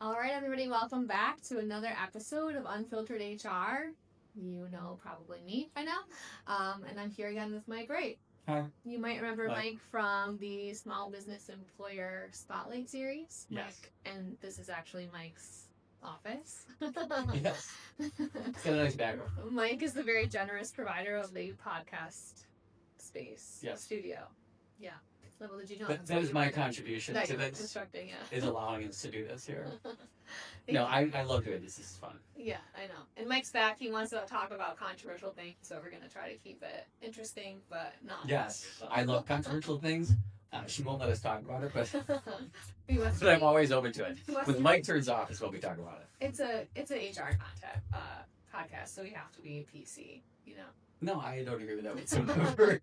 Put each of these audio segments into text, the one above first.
All right, everybody, welcome back to another episode of Unfiltered HR. You know probably me by now. And I'm here again with Mike Wright. Hi. You might remember Hi. Mike from the Small Business Employer Spotlight series. Yes. Mike, and this is actually Mike's office. Yes. It's got a nice background. Mike is the very generous provider of the podcast space. Yes. Studio. Yeah. Little did you know. But that is my contribution to this. Constructing, yeah. Is allowing us to do this here. No, I love doing this. This is fun. Yeah, I know. And Mike's back. He wants to talk about controversial things, so we're going to try to keep it interesting, but not. Yes. I love controversial things. She won't let us talk about it, but I'm always open to it. When Mike turns off is when we talk about it. It's an HR podcast, so we have to be PC, you know? No, I don't agree with that whatsoever.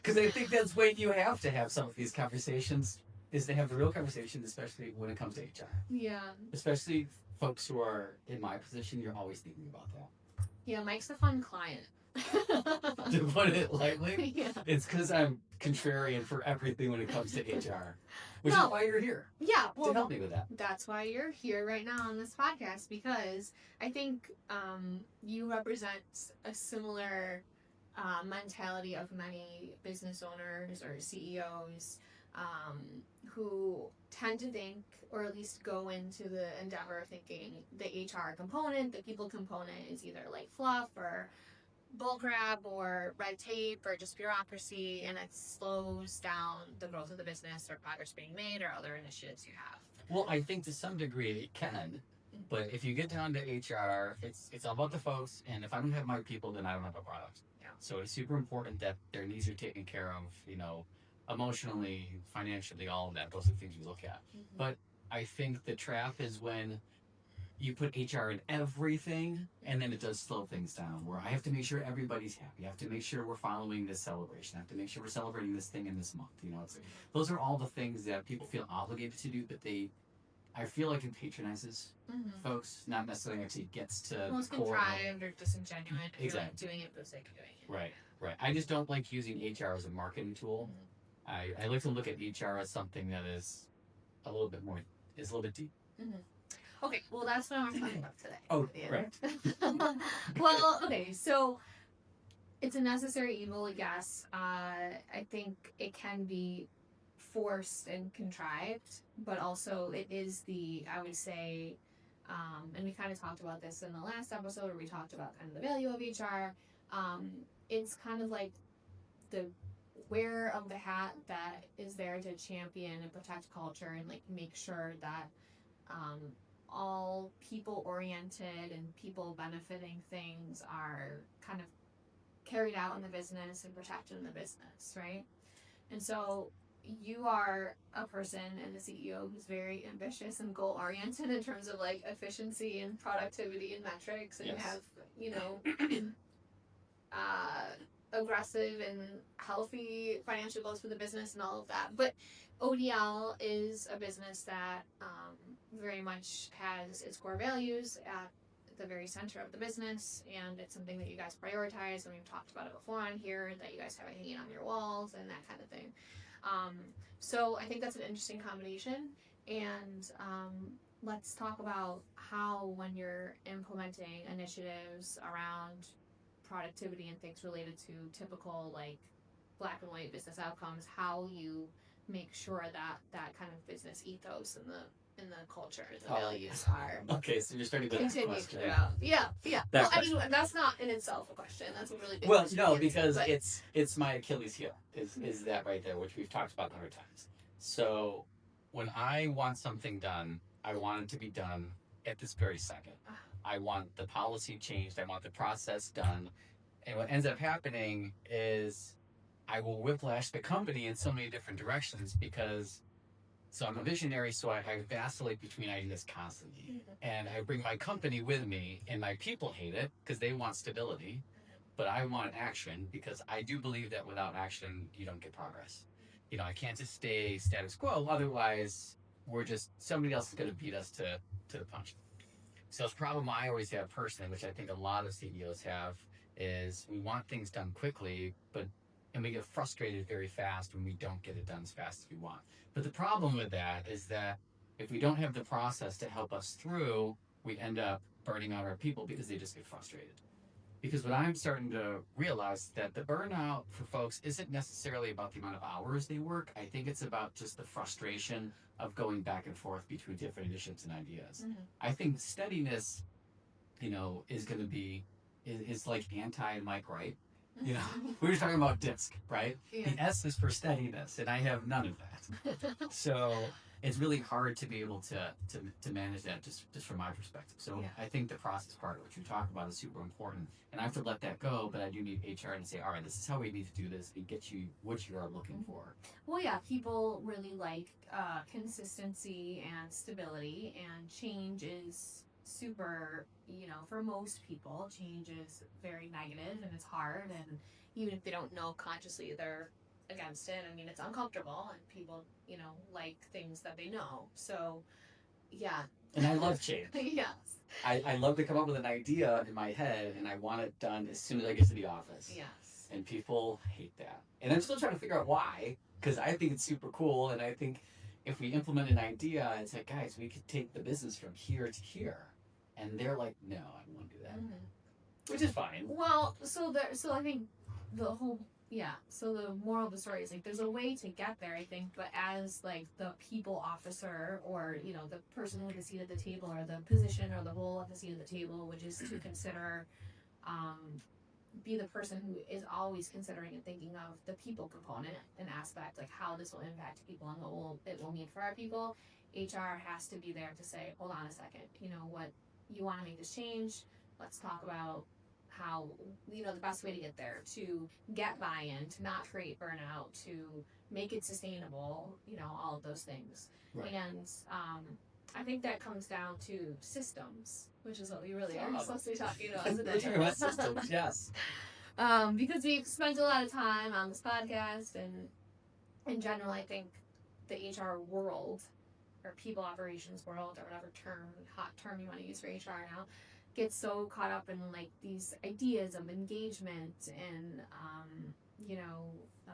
Because I think that's when you have to have some of these conversations, is to have the real conversations, especially when it comes to HR. Yeah. Especially folks who are in my position, you're always thinking about that. Yeah, Mike's a fun client. To put it lightly, yeah. It's because I'm contrarian for everything when it comes to HR, which is why you're here. Yeah, well, to help me with that. That's why you're here right now on this podcast, because I think you represent a similar mentality of many business owners or CEOs who tend to think, or at least go into the endeavor of thinking the HR component, the people component is either like fluff or bullcrap or red tape or just bureaucracy, and it slows down the growth of the business or progress being made or other initiatives you have. Well, I think to some degree it can, but if you get down to HR, it's all about the folks, and if I don't have my people, then I don't have a product. Yeah. So it's super important that their needs are taken care of, emotionally, financially, all of that. Those are the things we look at. Mm-hmm. But I think the trap is when you put HR in everything, and then it does slow things down, where I have to make sure everybody's happy. I have to make sure we're following this celebration. I have to make sure we're celebrating this thing in this month. Those are all the things that people feel obligated to do, but I feel like it patronizes folks, not necessarily actually gets to most contrived or disingenuous. Exactly. You're doing it for the sake of doing it. Right. I just don't like using HR as a marketing tool. I like to look at HR as something that is a little bit deep. Okay, well, that's what I want to talk about today. Oh, right. Well, okay, so it's a necessary evil, I guess. I think it can be forced and contrived, but also it is I would say, and we kind of talked about this in the last episode where we talked about kind of the value of HR. It's kind of like the wearer of the hat that is there to champion and protect culture and like make sure that all people-oriented and people-benefiting things are kind of carried out in the business and protected in the business, right? And so you are a person and a CEO who's very ambitious and goal-oriented in terms of like efficiency and productivity and metrics, and Yes. you have, aggressive and healthy financial goals for the business and all of that. But ODL is a business that very much has its core values at the very center of the business, and it's something that you guys prioritize, and we've talked about it before on here, that you guys have it hanging on your walls and that kind of thing. So I think that's an interesting combination, and let's talk about how, when you're implementing initiatives around productivity and things related to typical like black and white business outcomes, how you make sure that kind of business ethos in the culture, the values are. Okay, so you're starting with that question. Yeah. That I mean, that's not in itself a question. That's a really big Well, question. no, because it's my Achilles heel is that right there, which we've talked about 100 times. So when I want something done, I want it to be done at this very second. I want the policy changed. I want the process done. And what ends up happening is I will whiplash the company in so many different directions because I'm a visionary, so I vacillate between ideas constantly. And I bring my company with me, and my people hate it because they want stability, but I want action because I do believe that without action, you don't get progress. I can't just stay status quo. Otherwise, somebody else is going to beat us to the punch. So the problem I always have personally, which I think a lot of CEOs have, is we want things done quickly, and we get frustrated very fast when we don't get it done as fast as we want. But the problem with that is that If we don't have the process to help us through, we end up burning out our people because they just get frustrated. Because what I'm starting to realize is that the burnout for folks isn't necessarily about the amount of hours they work. I think it's about just the frustration of going back and forth between different initiatives and ideas. I think steadiness, is going to be is like anti Mike Wright. We were talking about DISC, right? Yeah. The S is for steadiness, and I have none of that. So it's really hard to be able to manage that just from my perspective. So Yeah. I think the process part, which you talk about, is super important, and I have to let that go. But I do need HR to say, all right, this is how we need to do this and get you what you are looking for. Well, yeah, people really like consistency and stability, and change is super, for most people, change is very negative and it's hard. And even if they don't know consciously they're against it, I mean, it's uncomfortable and people, like things that they know. So, yeah. And I love change. Yes. I love to come up with an idea in my head and I want it done as soon as I get to the office. Yes. And people hate that. And I'm still trying to figure out why, because I think it's super cool. And I think if we implement an idea, it's like, guys, we could take the business from here to here. And they're like, no, I don't want to do that. Which is fine. Well, so I think the whole, so the moral of the story is like there's a way to get there, I think, but as like the people officer or, the person with the seat at the table or the position or the role at the seat of the table, which is to consider, be the person who is always considering and thinking of the people component and aspect, like how this will impact people and what it will mean for our people. HR has to be there to say, hold on a second, what you want to make this change. Let's talk about how, the best way to get there, to get buy-in, to not create burnout, to make it sustainable, all of those things. Right. And I think that comes down to systems, which is what we really are supposed to be talking about, isn't it? We're talking about systems, yes. Because we've spent a lot of time on this podcast, and in general, I think the HR world, or people operations world, or whatever hot term you want to use for HR now, gets so caught up in like these ideas of engagement and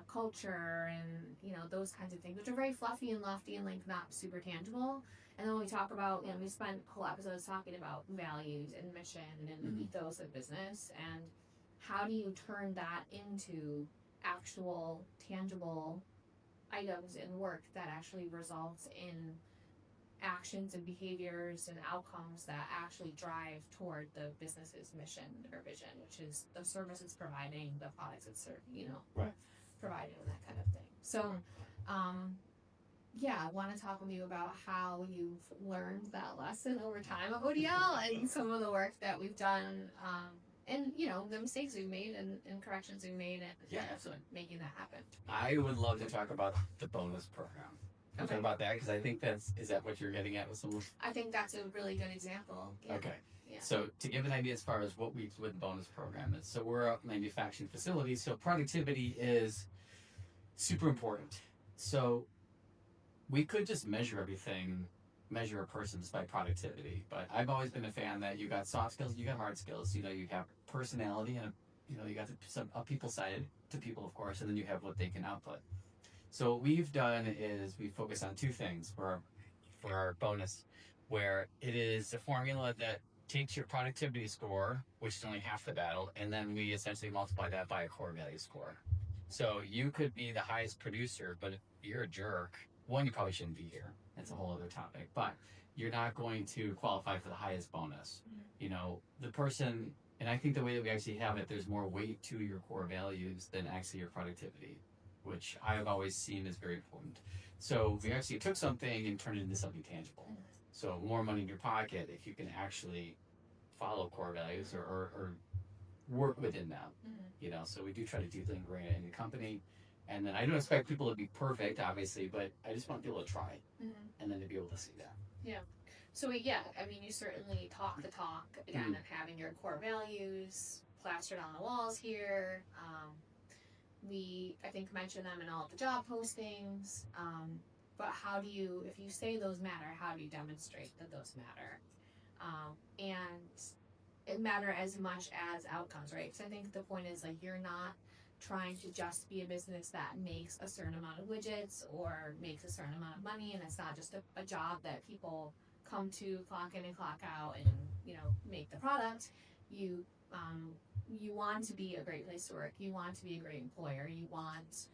culture and those kinds of things, which are very fluffy and lofty and like not super tangible. And then when we talk about, we spent whole episodes talking about values and mission and ethos of business, and how do you turn that into actual tangible items and work that actually results in actions and behaviors and outcomes that actually drive toward the business's mission or vision, which is the service it's providing, the products it's right. providing, and that kind of thing. So, I want to talk with you about how you've learned that lesson over time at ODL and some of the work that we've done, and the mistakes we've made and corrections we've made, and absolutely making that happen. I would love to talk about the bonus program. Okay. Talk about that, because I think is that what you're getting at with some of. I think that's a really good example. Yeah. Okay. Yeah. So to give an idea as far as what the bonus program is, so we're a manufacturing facility, so productivity is super important. So we could just measure a person just by productivity, but I've always been a fan that you got soft skills, you got hard skills. You have personality, and you got a people side to people, of course, and then you have what they can output. So what we've done is we focus on two things for our bonus, where it is a formula that takes your productivity score, which is only half the battle, and then we essentially multiply that by a core value score. So you could be the highest producer, but if you're a jerk, one, you probably shouldn't be here. That's a whole other topic. But you're not going to qualify for the highest bonus. The person, and I think the way that we actually have it, there's more weight to your core values than actually your productivity, which I've always seen as very important. So we actually took something and turned it into something tangible. So more money in your pocket if you can actually follow core values or work within them. So we do try to do things right in the company. And then I don't expect people to be perfect, obviously, but I just want people to try and then to be able to see that. Yeah. So you certainly talk the talk again of having your core values plastered on the walls here. We, I think, mention them in all of the job postings. But how do you, if you say those matter, how do you demonstrate that those matter? And it matter as much as outcomes, right? Because I think the point is, like, you're not trying to just be a business that makes a certain amount of widgets or makes a certain amount of money, and it's not just a job that people come to, clock in and clock out, and make the product. You want to be a great place to work. You want to be a great employer. You want,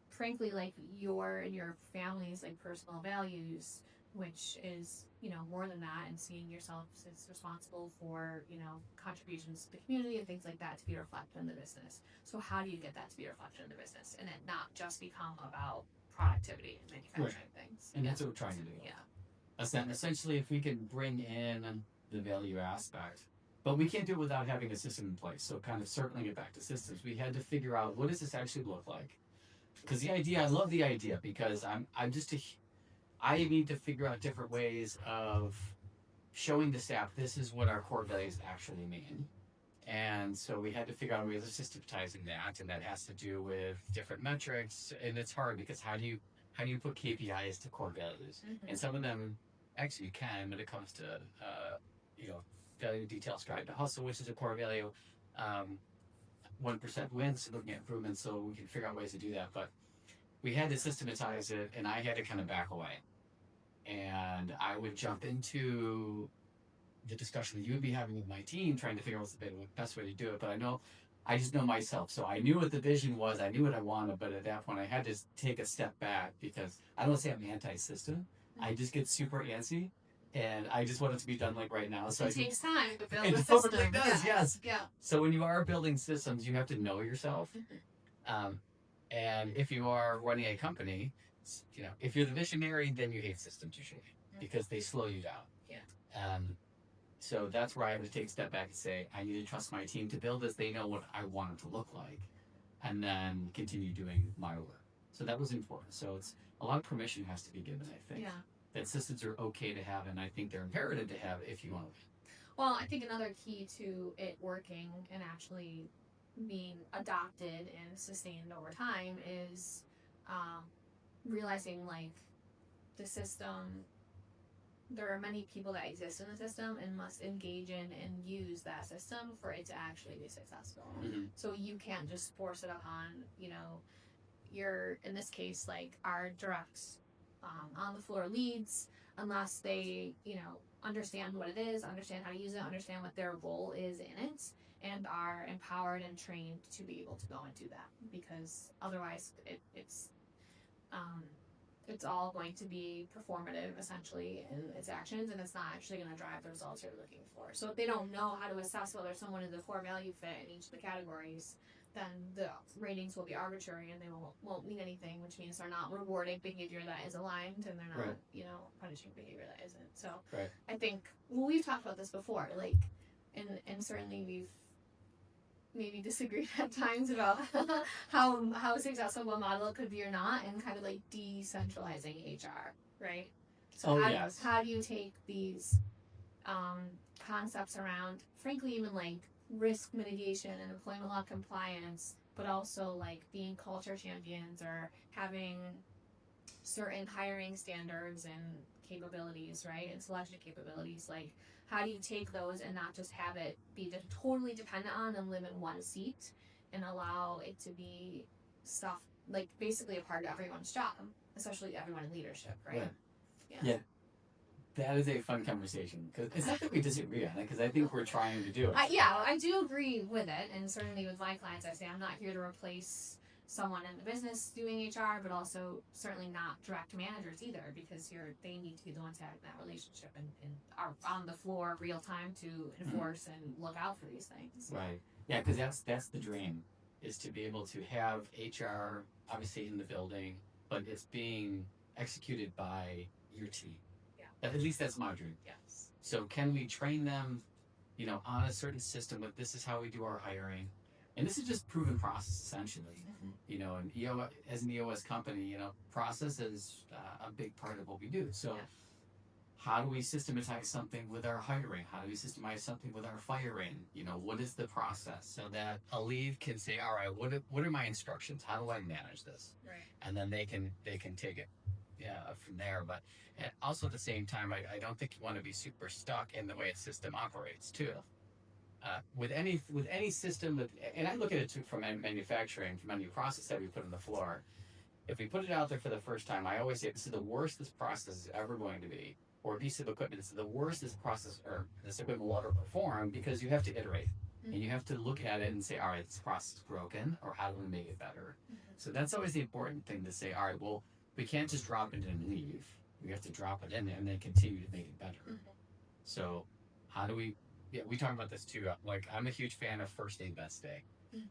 frankly, like your and your family's like personal values, which is more than that, and seeing yourself as responsible for contributions to the community and things like that to be reflected in the business. So how do you get that to be reflected in the business and it not just become about productivity and manufacturing things? And that's what we're trying to do. Yeah. Essentially, if we can bring in the value aspect, but we can't do it without having a system in place. So kind of circling it back to systems, we had to figure out, what does this actually look like? Because the idea, I love the idea, because I need to figure out different ways of showing the staff this is what our core values actually mean. And so we had to figure out a way of systematizing that, and that has to do with different metrics. And it's hard because how do you put KPIs to core values? Mm-hmm. And some of them actually you can when it comes to value detail scribe to hustle, which is a core value. 1% wins, looking at improvements, so we can figure out ways to do that. But we had to systematize it, and I had to kind of back away. And I would jump into the discussion that you would be having with my team, trying to figure out what's the best way to do it. But I just know myself. So I knew what the vision was. I knew what I wanted. But at that point, I had to take a step back, because I don't say I'm anti-system. I just get super antsy. And I just want it to be done like right now. So it takes time to build a system. It does, yes. Yeah. So when you are building systems, you have to know yourself. And if you are running a company, if you're the visionary, then you hate systems usually, because they slow you down. Yeah. So that's where I have to take a step back and say, I need to trust my team to build this. They know what I want it to look like, and then continue doing my work. So that was important. So it's a lot of permission has to be given, I think. Yeah. That systems are okay to have, and I think they're imperative to have if you want to. Well, I think another key to it working and actually being adopted and sustained over time is realizing like the system, there are many people that exist in the system and must engage in and use that system for it to actually be successful. Mm-hmm. So you can't just force it upon, your, in this case, like our direct on the floor leads, unless they, understand what it is, understand how to use it, understand what their role is in it, and are empowered and trained to be able to go and do that. Because otherwise, it's all going to be performative essentially in its actions, and it's not actually going to drive the results you're looking for. So if they don't know how to assess whether someone is a core value fit in each of the categories, then the ratings will be arbitrary and they won't mean anything, which means they're not rewarding behavior that is aligned, and they're not, punishing behavior that isn't. So I think, we've talked about this before, like, and certainly we've maybe disagreed at times about how successful one model could be or not, and kind of like decentralizing HR, right? So how do you take these concepts around, frankly, even like risk mitigation and employment law compliance, but also like being culture champions or having certain hiring standards and capabilities, right? And selection capabilities. Like, how do you take those and not just have it be totally dependent on and live in one seat, and allow it to be stuff like basically a part of everyone's job, especially everyone in leadership, right? Yeah. That is a fun conversation, because it's not that we disagree on it, because I think we're trying to do it. I do agree with it, and certainly with my clients, I say I'm not here to replace someone in the business doing HR, but also certainly not direct managers either, because they need to be the ones having that relationship and are on the floor real time to enforce and look out for these things. Right. Yeah, because that's the dream, is to be able to have HR obviously in the building, but it's being executed by your team. At least that's my dream. Yes. So can we train them, on a certain system, but this is how we do our hiring. And this is just proven process, essentially. And EOS, as an EOS company, process is a big part of what we do. So how do we systematize something with our hiring? How do we systemize something with our firing? What is the process? So that a lead can say, all right, what are my instructions? How do I manage this? Right. And then they can take it from there. But also at the same time, I don't think you want to be super stuck in the way a system operates too. with any system, and I look at it too from manufacturing, from any process that we put on the floor. If we put it out there for the first time, I always say this is the worst this process is ever going to be, or a piece of equipment. This is the worst this process or this equipment will ever perform because you have to iterate. And you have to look at it and say, all right, this process is broken, or how do we make it better? So that's always the important thing to say, all right, well, we can't just drop it in and leave. We have to drop it in and then continue to make it better. So how do we, we talk about this too. Like, I'm a huge fan of first day, best day.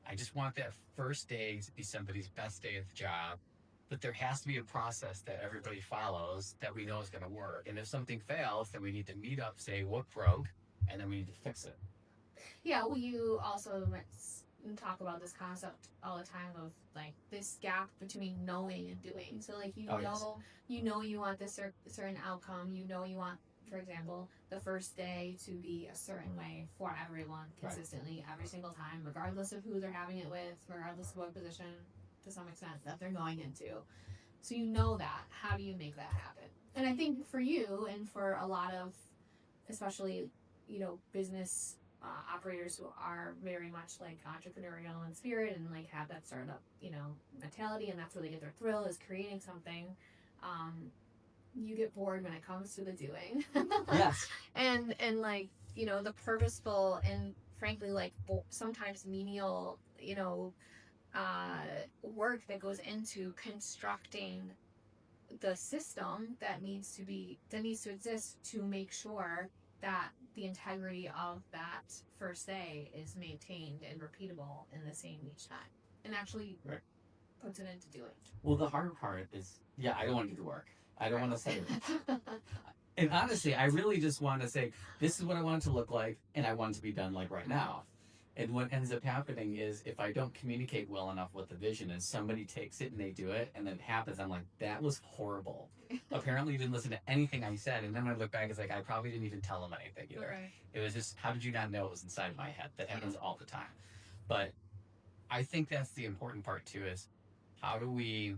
I just want that first day to be somebody's best day at the job, but there has to be a process that everybody follows that we know is going to work. And if something fails, then we need to meet up, say what broke, and then we need to fix it. Yeah, well, you also talk about this concept all the time of like this gap between knowing and doing. So like you know you want this certain outcome. You know you want, for example, the first day to be a certain way for everyone consistently every single time, regardless of who they're having it with, regardless of what position to some extent that they're going into. So you know that. How do you make that happen? And I think for you and for a lot of, especially, business operators who are very much like entrepreneurial in spirit and like have that startup, mentality, and that's where they get their thrill is creating something. You get bored when it comes to the doing. Yes. And like, the purposeful and frankly like sometimes menial, work that goes into constructing the system that needs to exist to make sure that the integrity of that first day is maintained and repeatable and the same each time, and actually puts it into doing. Well, the hard part is, I don't want to do the work. I don't want to say it. And honestly, I really just want to say, this is what I want it to look like, and I want it to be done like right now. And what ends up happening is if I don't communicate well enough what the vision is, somebody takes it and they do it, and then it happens. I'm like, that was horrible. Apparently you didn't listen to anything I said. And then when I look back, it's like, I probably didn't even tell them anything either. Right. It was just, how did you not know it was inside my head? That happens all the time. But I think that's the important part too, is how do we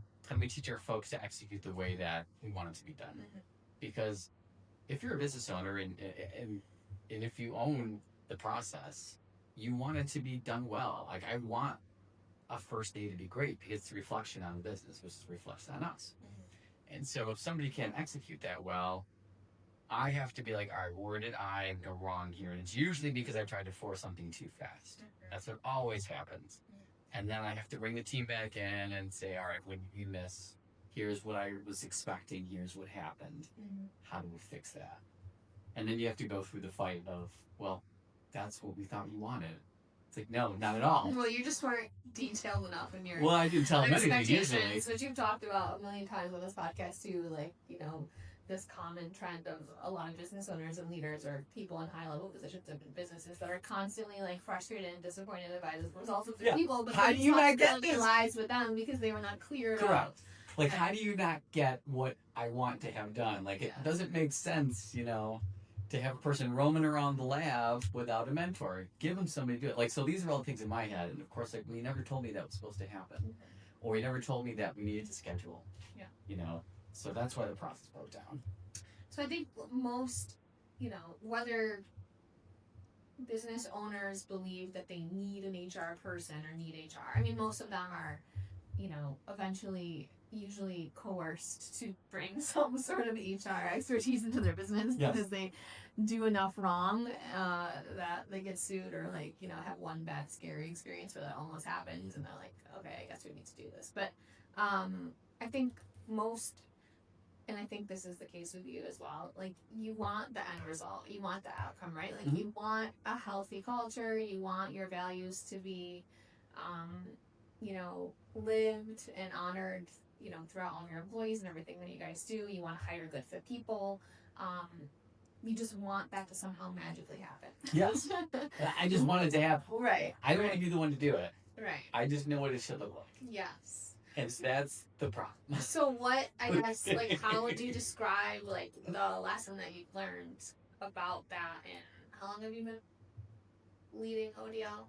teach our folks to execute the way that we want it to be done? Because if you're a business owner and if you own the process, you want it to be done well. Like, I want a first day to be great because it's a reflection on the business, which reflects on us. And so if somebody can't execute that well, I have to be like, all right, where did I go wrong here? And it's usually because I tried to force something too fast. That's what always happens. And then I have to bring the team back in and say, all right, when you miss, here's what I was expecting, here's what happened. How do we fix that? And then you have to go through the fight of, well, that's what we thought you wanted. It's like, no, not at all. Well, you just weren't detailed enough in your I didn't tell them anything usually. Which you've talked about a million times on this podcast too, like, this common trend of a lot of business owners and leaders or people in high level positions in businesses that are constantly like frustrated and disappointed by the results of their people, but how do you not get this? Lies with them because they were not clear. Correct. Like, how do you not get what I want to have done? Like, it doesn't make sense, to have a person roaming around the lab without a mentor. Give them somebody to do it. Like, so these are all the things in my head. And of course, like, you never told me that was supposed to happen. Or you never told me that we needed to schedule. So that's why the process broke down. So I think most, whether business owners believe that they need an HR person or need HR, I mean, most of them are, eventually usually coerced to bring some sort of HR expertise into their business because they do enough wrong that they get sued or like, have one bad scary experience where that almost happens and they're like, okay, I guess we need to do this. But I think and I think this is the case with you as well, like you want the end result, you want the outcome, right? Like you want a healthy culture, you want your values to be lived and honored, throughout all your employees and everything that you guys do. You want to hire good fit people. You just want that to somehow magically happen. Yes. I just want it to happen. Right. I don't want to be the one to do it. Right. I just know what it should look like. Yes. And that's the problem. So what, I guess, like, how would you describe, like, the lesson that you've learned about that, and how long have you been leading ODL?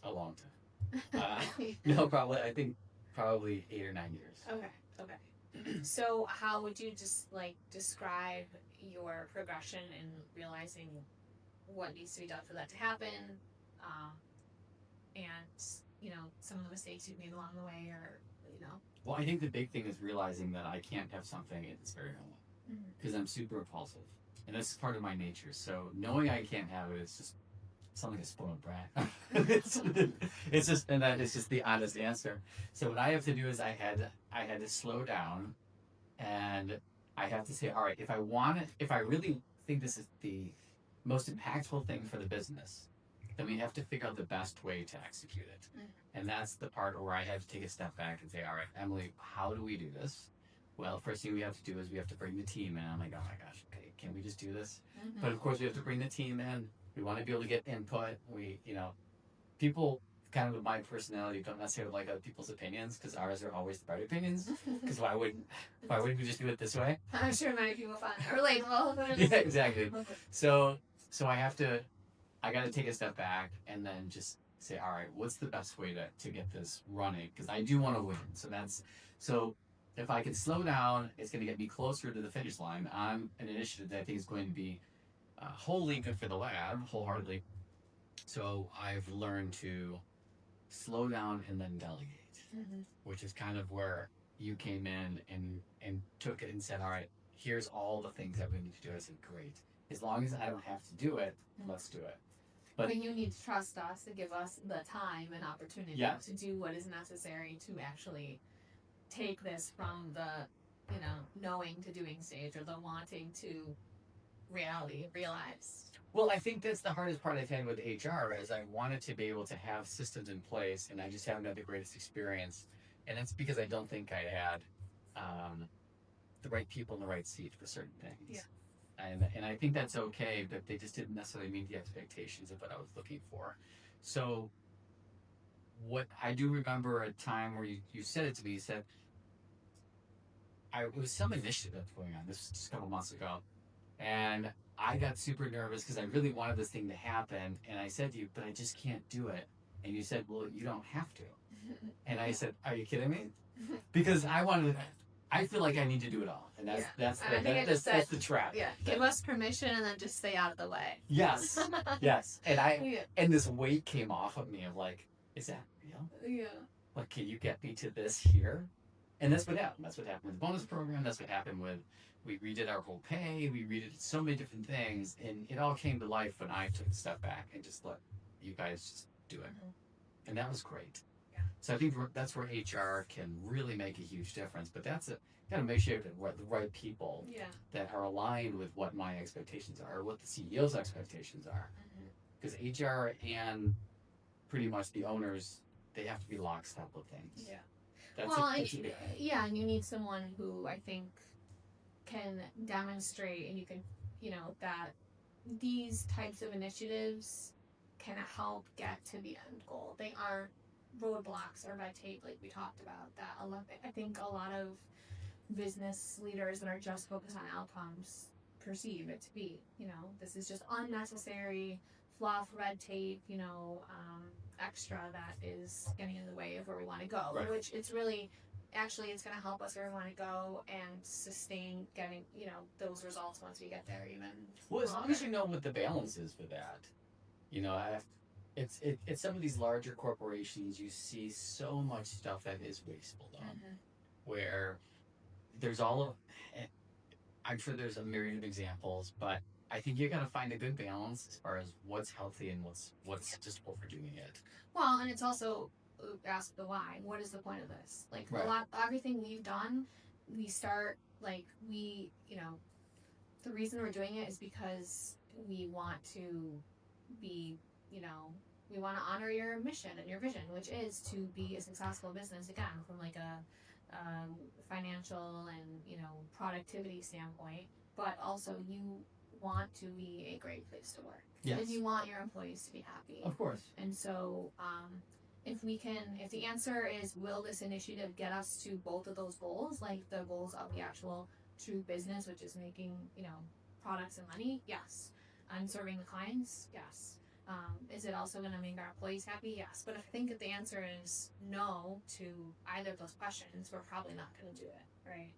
A long time. No, probably 8 or 9 years. Okay. So how would you just, like, describe your progression in realizing what needs to be done for that to happen? and some of the mistakes you've made along the way, or Well, I think the big thing is realizing that I can't have something at this very moment because I'm super impulsive, and this is part of my nature. So knowing I can't have it, it's just sound like a spoiled brat. it's just, and that is just the honest answer. So what I have to do is I had to slow down, and I have to say, all right, if I really think this is the most impactful thing for the business, then we have to figure out the best way to execute it. And that's the part where I have to take a step back and say, all right, Emily, how do we do this? Well, first thing we have to do is we have to bring the team in. I'm like, oh my gosh, okay, can we just do this? But of course, we have to bring the team in. We want to be able to get input. People kind of with my personality don't necessarily like other people's opinions because ours are always the right opinions. Because why wouldn't we just do it this way? I'm sure many people find it relatable. Yeah, exactly. So I got to take a step back and then just say, all right, what's the best way to get this running? Because I do want to win. So if I can slow down, it's going to get me closer to the finish line on an initiative that I think is going to be wholly good for the lab, wholeheartedly. So I've learned to slow down and then delegate, which is kind of where you came in and took it and said, all right, here's all the things that we need to do. I said, great. As long as I don't have to do it, let's do it. But you need to trust us to give us the time and opportunity to do what is necessary to actually take this from the, knowing to doing stage, or the wanting to realize. Well, I think that's the hardest part I've had with HR is I wanted to be able to have systems in place, and I just haven't had the greatest experience. And that's because I don't think I had the right people in the right seat for certain things. Yeah. And I think that's okay, but they just didn't necessarily meet the expectations of what I was looking for. So what I do remember a time where you said it to me, you said, it was some initiative that's going on. This was just a couple months ago. And I got super nervous because I really wanted this thing to happen. And I said to you, but I just can't do it. And you said, well, you don't have to. And I said, are you kidding me? Because I feel like I need to do it all. And that's the trap. Yeah. Give us permission and then just stay out of the way. Yes. Yes. And and this weight came off of me of like, is that real? Yeah. Like, can you get me to this here? And that's what happened. That's what happened with the bonus program. That's what happened with, we redid our whole pay. We redid so many different things. And it all came to life when I took a step back and just let you guys just do it. And that was great. Yeah. So I think that's where HR can really make a huge difference. But got to make sure that we're the right people that are aligned with what my expectations are, or what the CEO's expectations are. Because HR and pretty much the owners, they have to be lockstep with things. Yeah. And you need someone who I think can demonstrate, and you can, that these types of initiatives can help get to the end goal. They aren't roadblocks or red tape like we talked about. I think a lot of business leaders that are just focused on outcomes perceive it to be, this is just unnecessary fluff, red tape, extra that is getting in the way of where we want to go. Right. Which it's really, actually, it's going to help us where we want to go and sustain getting, those results once we get there even. Well, as long as you know what the balance is for that, it's some of these larger corporations, you see so much stuff that is wasteful done, where there's I'm sure there's a myriad of examples, but I think you got to find a good balance as far as what's healthy and what's just overdoing it. Well, and it's also ask the why. What is the point of this? Like everything we've done, we start the reason we're doing it is because we want to be, we want to honor your mission and your vision, which is to be a successful business again from like a financial and productivity standpoint, but also you want to be a great place to work. Yes. And you want your employees to be happy. Of course. And so if the answer is, will this initiative get us to both of those goals, like the goals of the actual true business, which is making, products and money? Yes. And serving the clients? Yes. Is it also going to make our employees happy? Yes. But I think if the answer is no to either of those questions, we're probably not going to do it, right?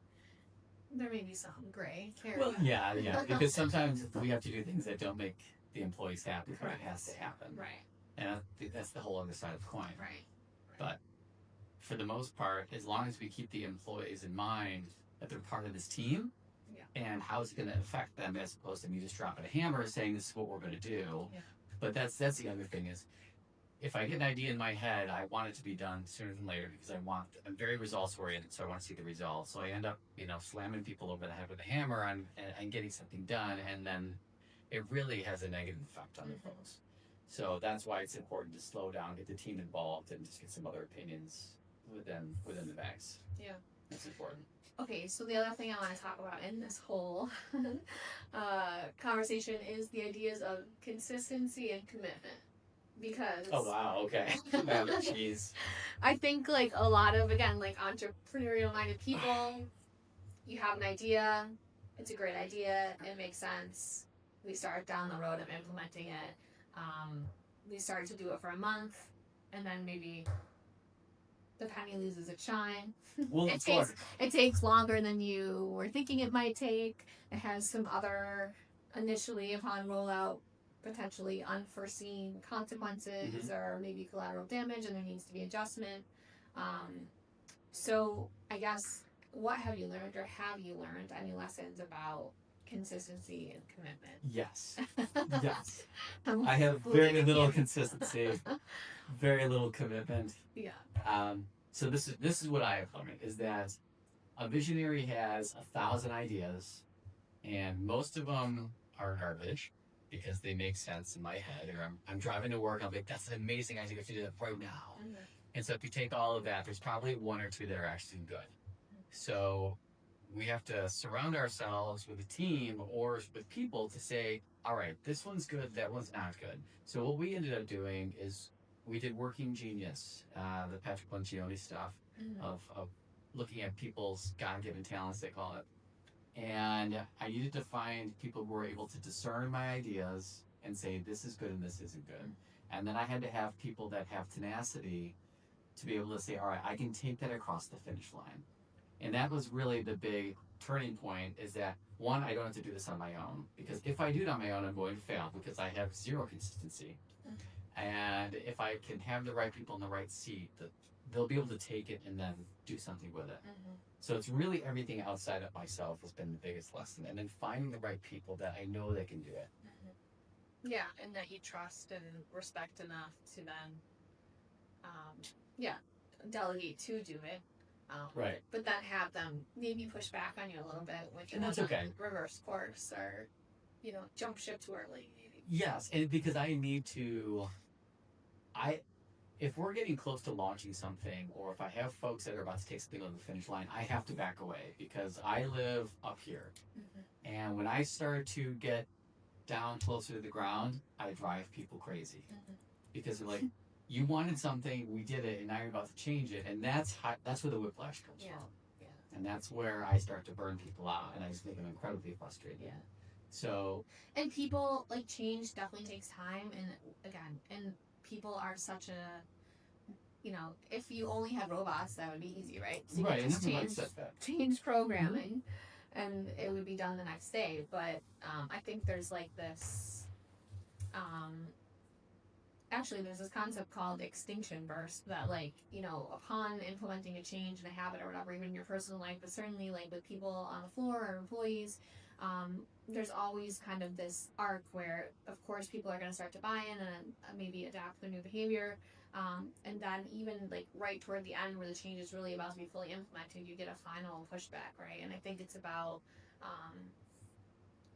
There may be some gray area. Well, yeah, because sometimes we have to do things that don't make the employees happy, but it has to happen. Right. And I think that's the whole other side of the coin. Right. But for the most part, as long as we keep the employees in mind that they're part of this team, and how it's going to affect them, as opposed to me just dropping a hammer saying this is what we're going to do. Yeah. But that's the other thing is, if I get an idea in my head, I want it to be done sooner than later because I'm very results oriented, so I want to see the results. So I end up, slamming people over the head with a hammer and getting something done, and then it really has a negative effect on the folks. So that's why it's important to slow down, get the team involved, and just get some other opinions within the banks. Yeah, that's important. Okay, so the other thing I want to talk about in this whole conversation is the ideas of consistency and commitment. Because oh wow, okay. Jeez. I think like a lot of, again, like entrepreneurial minded people, you have an idea, it's a great idea, it makes sense, we start down the road of implementing it, we start to do it for a month, and then maybe the penny loses its shine. Well, it takes longer than you were thinking it might take. It has some other, initially upon rollout, potentially unforeseen consequences or maybe collateral damage, and there needs to be adjustment. So I guess, what have you learned, or have you learned any lessons about consistency and commitment? Yes. Yes. I have very little consistency, very little commitment. Yeah. So this is what I have learned, is that a visionary has 1,000 ideas, and most of them are garbage because they make sense in my head, or I'm driving to work, I'm like, that's an amazing idea, if you do that right now. And so if you take all of that, there's probably one or two that are actually good. So we have to surround ourselves with a team or with people to say, all right, this one's good, that one's not good. So what we ended up doing is we did Working Genius, the Patrick Lencioni stuff, of looking at people's God-given talents, they call it. And I needed to find people who were able to discern my ideas and say, this is good and this isn't good. And then I had to have people that have tenacity to be able to say, all right, I can take that across the finish line. And that was really the big turning point, is that, one, I don't have to do this on my own, because if I do it on my own, I'm going to fail because I have zero consistency. And if I can have the right people in the right seat, they'll be able to take it and then do something with it. So it's really everything outside of myself has been the biggest lesson. And then finding the right people that I know they can do it. Yeah, and that you trust and respect enough to then, delegate to do it. Right. But then have them maybe push back on you a little bit with And that's okay. Reverse course, or, jump ship too early. Maybe. Yes, and because I need to, if we're getting close to launching something, or if I have folks that are about to take something over the finish line, I have to back away because I live up here. And when I start to get down closer to the ground, I drive people crazy because they're like, you wanted something, we did it, and now you're about to change it. And that's where the whiplash comes from. Yeah. And that's where I start to burn people out, and I just make them incredibly frustrated. Yeah. So. And people, like, change definitely takes time. And people are such a, if you only had robots, that would be easy, right? So you right, could just and change programming, and it would be done the next day. But I think there's like this, actually there's this concept called extinction burst that, like, upon implementing a change in a habit or whatever, even in your personal life, but certainly like with people on the floor or employees, there's always kind of this arc where, of course, people are going to start to buy in and maybe adapt their new behavior. And then even like right toward the end where the change is really about to be fully implemented, you get a final pushback, right? And I think it's about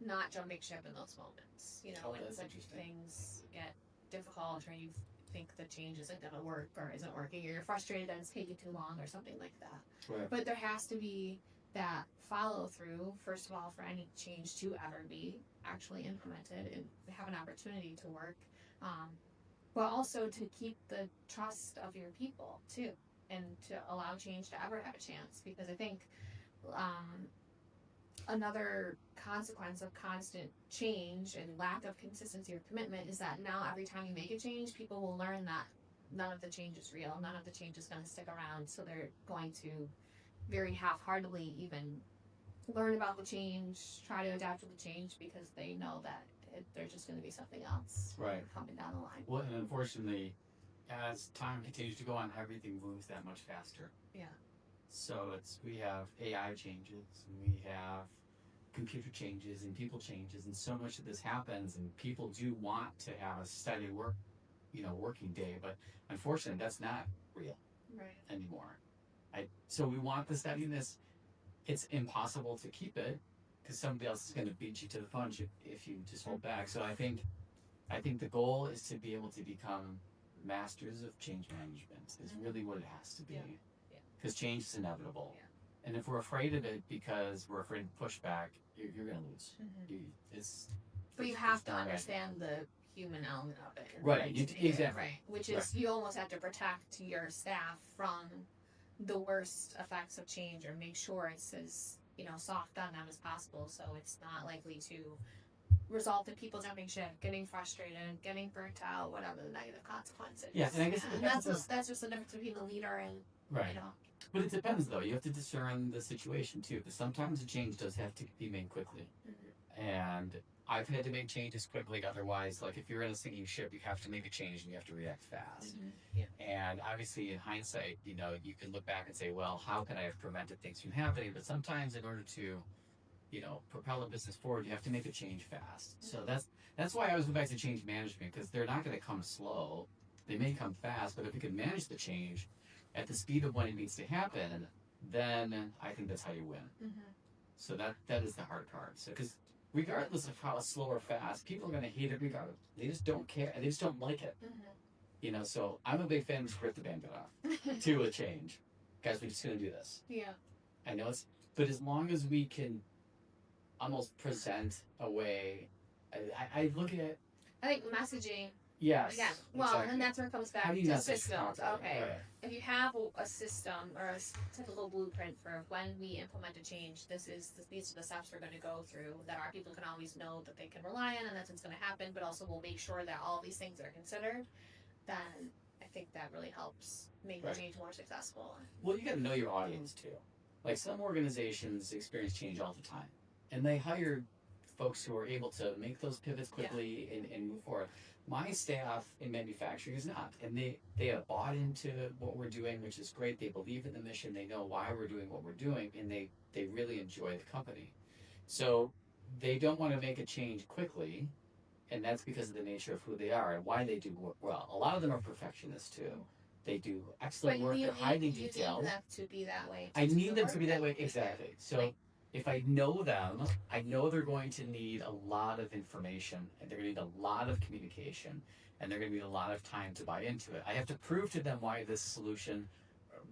not jumping ship in those moments, when such things get difficult, or you think the change isn't going to work or isn't working, or you're frustrated that it's taking too long or something like that. Right. But there has to be that follow through, first of all, for any change to ever be actually implemented and have an opportunity to work, but also to keep the trust of your people too, and to allow change to ever have a chance. Because I think another consequence of constant change and lack of consistency or commitment is that now every time you make a change, people will learn that none of the change is real, none of the change is going to stick around, so they're going to very half-heartedly even learn about the change, try to adapt to the change, because they know that there's just going to be something else Right. coming down the line. Well, and unfortunately, as time continues to go on, everything moves that much faster. Yeah. So we have AI changes, and we have computer changes, and people changes, and so much of this happens, and people do want to have a steady working day, but unfortunately, that's not real Right. anymore. So we want the steadiness. It's impossible to keep it because somebody else is going to beat you to the punch if you just hold back. So I think the goal is to be able to become masters of change management is really what it has to be. Yeah. Because change is inevitable. Yeah. And if we're afraid of it because we're afraid of pushback, you're going to lose. But you have to understand the human element of it. Right, exactly. Right. Which is you almost have to protect your staff from the worst effects of change, or make sure it's as soft on them as possible, so it's not likely to result in people jumping ship, getting frustrated, getting burnt out, whatever the negative consequences. Yeah, and I guess that's just the difference between the leader and right. But it depends, though. You have to discern the situation too, because sometimes the change does have to be made quickly, and I've had to make changes quickly. Otherwise, like if you're in a sinking ship, you have to make a change and you have to react fast. Yeah. And obviously, in hindsight, you can look back and say, well, how could I have prevented things from happening? But sometimes, in order to, propel a business forward, you have to make a change fast. So that's why I always go back to change management, because they're not going to come slow. They may come fast, but if you can manage the change at the speed of when it needs to happen, then I think that's how you win. So that is the hard part. So because regardless of how slow or fast, people are going to hate it regardless. They just don't care. They just don't like it. So I'm a big fan of just rip the bandit off to a change. Guys, we're just going to do this. Yeah. I know but as long as we can almost present a way, I look at. I think messaging. Yes. Again, well, exactly. and that's where it comes back How do you to message systems. properly? Okay. Right. If you have a system or a typical blueprint for when we implement a change, these are the steps we're going to go through, that our people can always know that they can rely on, and that's what's going to happen, but also we'll make sure that all these things are considered, then I think that really helps make the change more successful. Well, you got to know your audience too. Like some organizations experience change all the time, and they hire folks who are able to make those pivots quickly and move forward. My staff in manufacturing is not, and they have bought into what we're doing, which is great. They believe in the mission, they know why we're doing what we're doing, and they really enjoy the company. So they don't want to make a change quickly, and that's because of the nature of who they are and why they do work well. A lot of them are perfectionists too. They do excellent work at hiding detail. You need them to be that way. I need them to be that way, exactly. So if I know them, I know they're going to need a lot of information, and they're going to need a lot of communication, and they're going to need a lot of time to buy into it. I have to prove to them why this solution,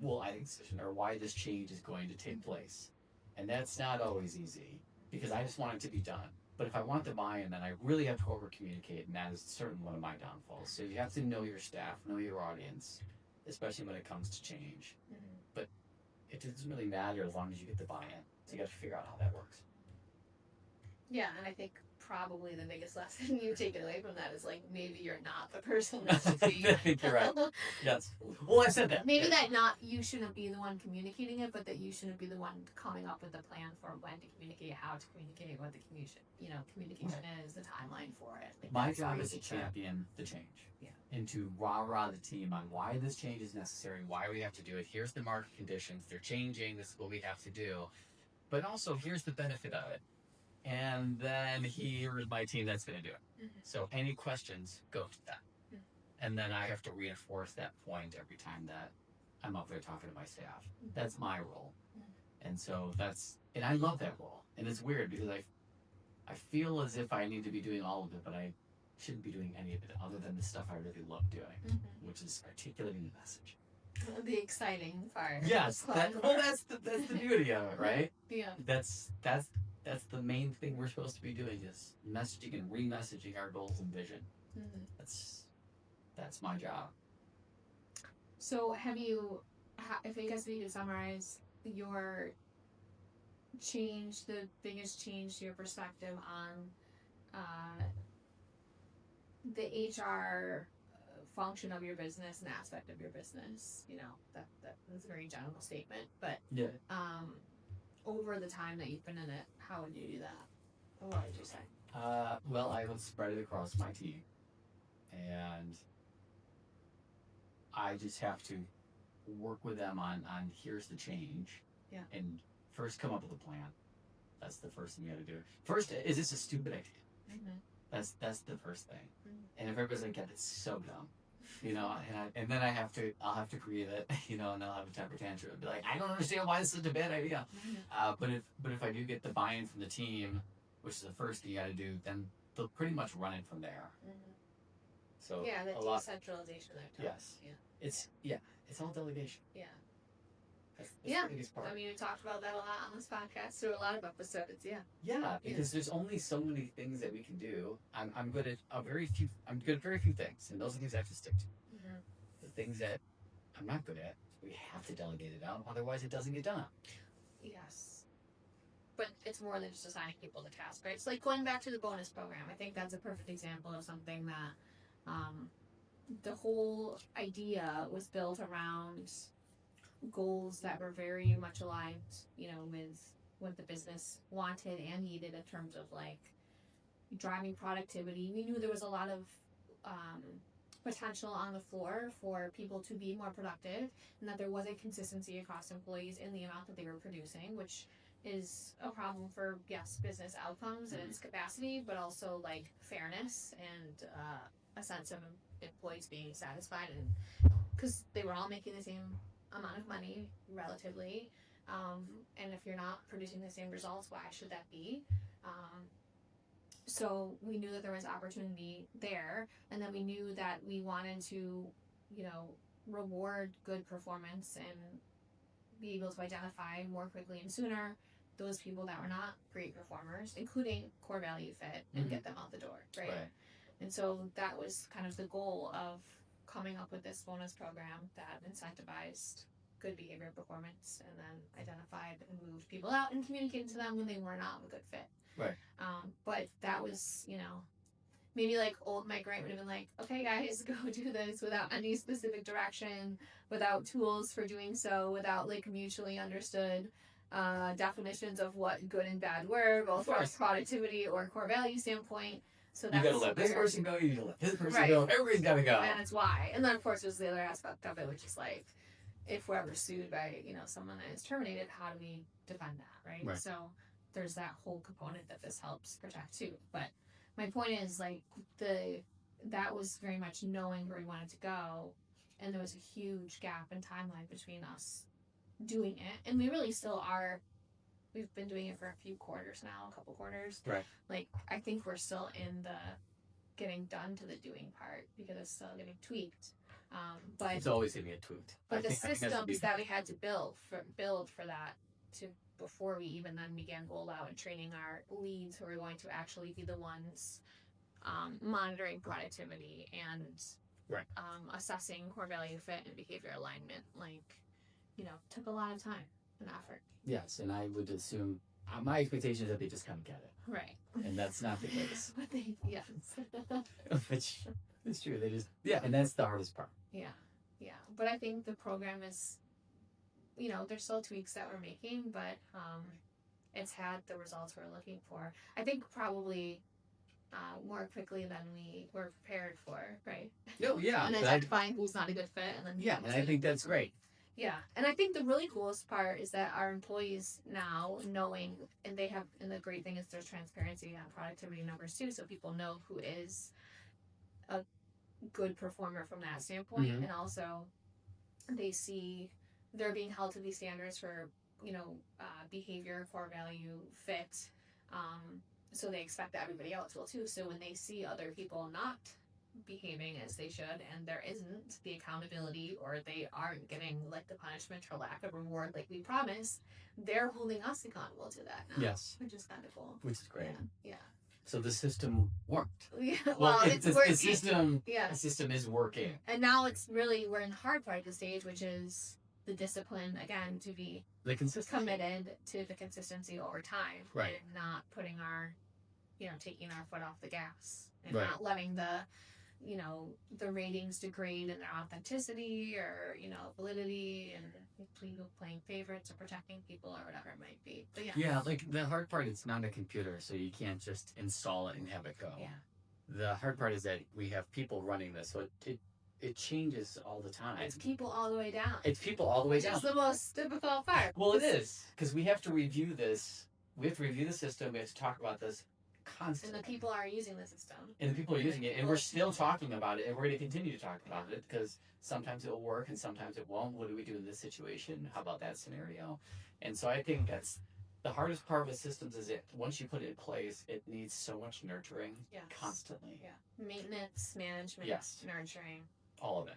or why this change is going to take place. And that's not always easy, because I just want it to be done. But if I want the buy-in, then I really have to over-communicate, and that is certainly one of my downfalls. So you have to know your staff, know your audience, especially when it comes to change. But it doesn't really matter as long as you get the buy-in. So you got to figure out how that works. Yeah, and I think probably the biggest lesson you take away from that is, like, maybe you're not the person that should be. I think you're right. Yes. Well, I said that. Maybe you shouldn't be the one communicating it, but that you shouldn't be the one coming up with the plan for when to communicate, how to communicate, what the communication is, the timeline for it. Like, my job is to champion the change. Yeah. And to rah-rah the team on why this change is necessary, why we have to do it. Here's the market conditions. They're changing. This is what we have to do. But also, here's the benefit of it. And then here is my team that's going to do it. So any questions, go to that. And then I have to reinforce that point every time that I'm up there talking to my staff. That's my role. And so and I love that role. And it's weird because I feel as if I need to be doing all of it, but I shouldn't be doing any of it other than the stuff I really love doing, which is articulating the message. The exciting part. Yes, that's the beauty of it, right? Yeah. That's the main thing we're supposed to be doing, is messaging and re-messaging our goals and vision. That's my job. So if you guys need to summarize your change, the biggest change to your perspective on the HR function of your business and aspect of your business, that was a very general statement, but over the time that you've been in it, how would you do that? What would you say? Well, I would spread it across my team, and I just have to work with them on here's the change. Yeah. And first come up with a plan. That's the first thing you got to do. First, is this a stupid idea? Mm-hmm. That's the first thing. Mhm. And if everybody's like, yeah, that's so dumb, and then I'll have to create it, and I'll have a temper tantrum and be like, I don't understand why this is a bad idea. But if I do get the buy-in from the team, which is the first thing you got to do, then they'll pretty much run it from there. Mm-hmm. So Yeah, the a lot. decentralization I've talked. Yes. It's all delegation. Yeah. That's Yeah. the biggest part. I mean, we talked about that a lot on this podcast through a lot of episodes. Yeah. Yeah, because there's only so many things that we can do. I'm good at very few things, and those are things I have to stick to. Mm-hmm. The things that I'm not good at, we have to delegate it out. Otherwise, it doesn't get done. Yes. But it's more than just assigning people the task, right? It's like going back to the bonus program. I think that's a perfect example of something that the whole idea was built around goals that were very much aligned, with what the business wanted and needed in terms of like driving productivity. We knew there was a lot of potential on the floor for people to be more productive, and that there was a consistency across employees in the amount that they were producing, which is a problem for business outcomes and its capacity, but also like fairness and a sense of employees being satisfied, and because they were all making the same amount of money relatively, and if you're not producing the same results, why should that be? So we knew that there was opportunity there, and then we knew that we wanted to reward good performance and be able to identify more quickly and sooner those people that were not great performers, including core value fit, and get them out the door, right? And so that was kind of the goal of coming up with this bonus program that incentivized good behavior performance, and then identified and moved people out and communicated to them when they were not a good fit. Right. But that was, maybe like old Mike Wright would have been like, okay guys, go do this without any specific direction, without tools for doing so, without like mutually understood definitions of what good and bad were, both from a productivity or core value standpoint. So that's, you gotta let this person go, you gotta let this person Right. go, everybody's gotta go. And it's why. And then of course there's the other aspect of it, which is like, if we're ever sued by, someone that is terminated, how do we defend that, right? So there's that whole component that this helps protect too. But my point is like that was very much knowing where we wanted to go, and there was a huge gap in timeline between us doing it, and we really still are. We've been doing it for a few quarters now, a couple quarters. Right. Like I think we're still in the getting done to the doing part because it's still getting tweaked. But it's always gonna get tweaked. But the systems that we had to build for that to before we even then began rollout and training our leads who are going to actually be the ones monitoring productivity and assessing core value fit and behavior alignment, took a lot of time and effort. Yes, and I would assume my expectation is that they just kind of get it. Right. And that's not the case. But yes. Which is true. They just and that's the hardest part. Yeah. But I think the program is, there's still tweaks that we're making, but it's had the results we're looking for. I think probably more quickly than we were prepared for, right? Oh yeah. And identifying who's not a good fit, and then and I think that's great. Yeah, and I think the really coolest part is that our employees now knowing, and the great thing is there's transparency on productivity numbers too, so people know who is a good performer from that standpoint, and also they see they're being held to these standards for behavior, core value, fit, so they expect that everybody else will too. So when they see other people not behaving as they should, and there isn't the accountability, or they aren't getting like the punishment or lack of reward like we promised, they're holding us accountable to that now. Yes. Which is kind of cool. Which is great. Yeah. So the system worked. Yeah. Well, it's working. The system is working. And now we're in the hard part of the stage, which is the discipline again to be committed to the consistency over time, right? And not putting our, taking our foot off the gas, and not letting the you know, the ratings degrade in their authenticity or, you know, validity, and people playing favorites or protecting people or whatever it might be. But Yeah, like the hard part, it's not a computer, so you can't just install it and have it go. Yeah. The hard part is that we have people running this, so it changes all the time. It's people all the way down. It's people all the way down. It's the most difficult part. Well, it is, because we have to review this. We have to review the system. We have to talk about this constantly. And the people are using the system. And the people are using it, and we're still talking about it, and we're going to continue to talk about it, because sometimes it will work and sometimes it won't. What do we do in this situation? How about that scenario? And so I think that's the hardest part with systems is it once you put it in place, it needs so much nurturing constantly. Yeah. Maintenance, management, nurturing. All of it.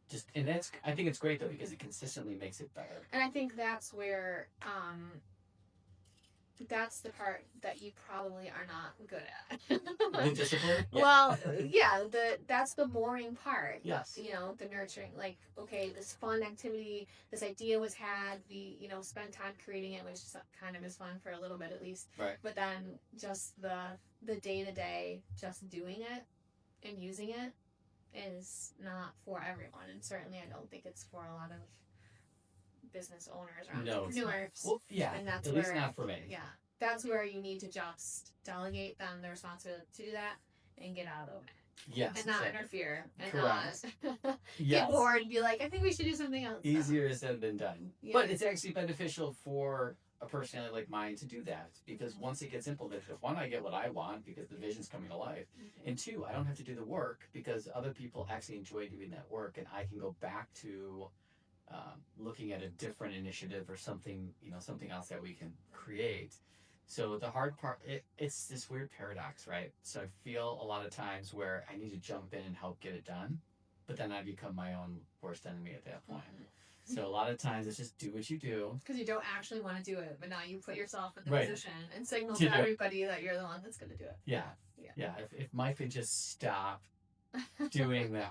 Just, and that's, I think it's great though, because it consistently makes it better. And I think that's where that's the part that you probably are not good at. The discipline? Yeah. Well, yeah, that's the boring part. Yes. You know, the nurturing. Like, okay, this fun activity, this idea was had, we, you know, spent time creating it, which kind of is fun for a little bit at least. Right. But then just the day-to-day, just doing it and using it is not for everyone. And certainly I don't think it's for a lot of business owners or entrepreneurs. Well, yeah, and that's at where, least not for me. Yeah, that's where you need to just delegate them the responsibility to do that and get out of the way. Yes. And not interfere. And Correct. not Yes. get bored and be like, I think we should do something else. Easier said than done. Yeah. But it's actually beneficial for a personality like mine to do that, because once it gets implemented, if one, I get what I want because the vision's coming to life, and two, I don't have to do the work because other people actually enjoy doing that work, and I can go back to looking at a different initiative or something, you know, something else that we can create. So the hard part, it's this weird paradox, right? So I feel a lot of times where I need to jump in and help get it done, but then I become my own worst enemy at that point. So a lot of times it's just do what you do. Because you don't actually want to do it, but now you put yourself in the Right. position and signal To to do it. everybody that you're the one that's going to do it. Yeah. If Mike would just stop doing that,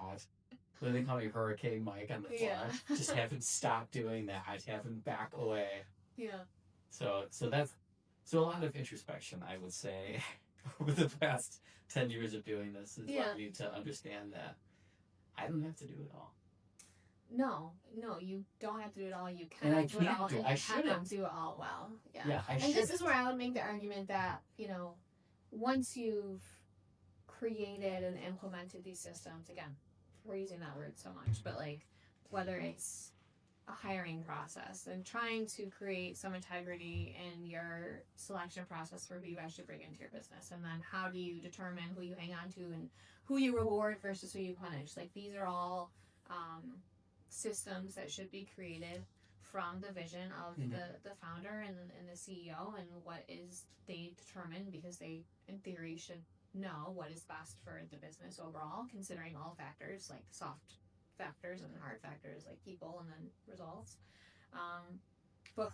what do they call me, Hurricane Mike on the floor? Yeah. Just have him stop doing that. Have him back away. Yeah. So a lot of introspection, I would say, over the past 10 years of doing this has led me to understand that I don't have to do it all. No, you don't have to do it all. You can And I do it can't all, do it. and I you shouldn't. cannot do it all well. Yeah, I and should. this is where I would make the argument that, you know, once you've created and implemented these systems, again, we're using that word so much, but like whether it's a hiring process and trying to create some integrity in your selection process for who you actually bring into your business, and then how do you determine who you hang on to and who you reward versus who you punish. Like, these are all systems that should be created from the vision of the founder and the CEO, and what is they determine, because they in theory should know what is best for the business overall, considering all factors like soft factors and hard factors like people and then results. But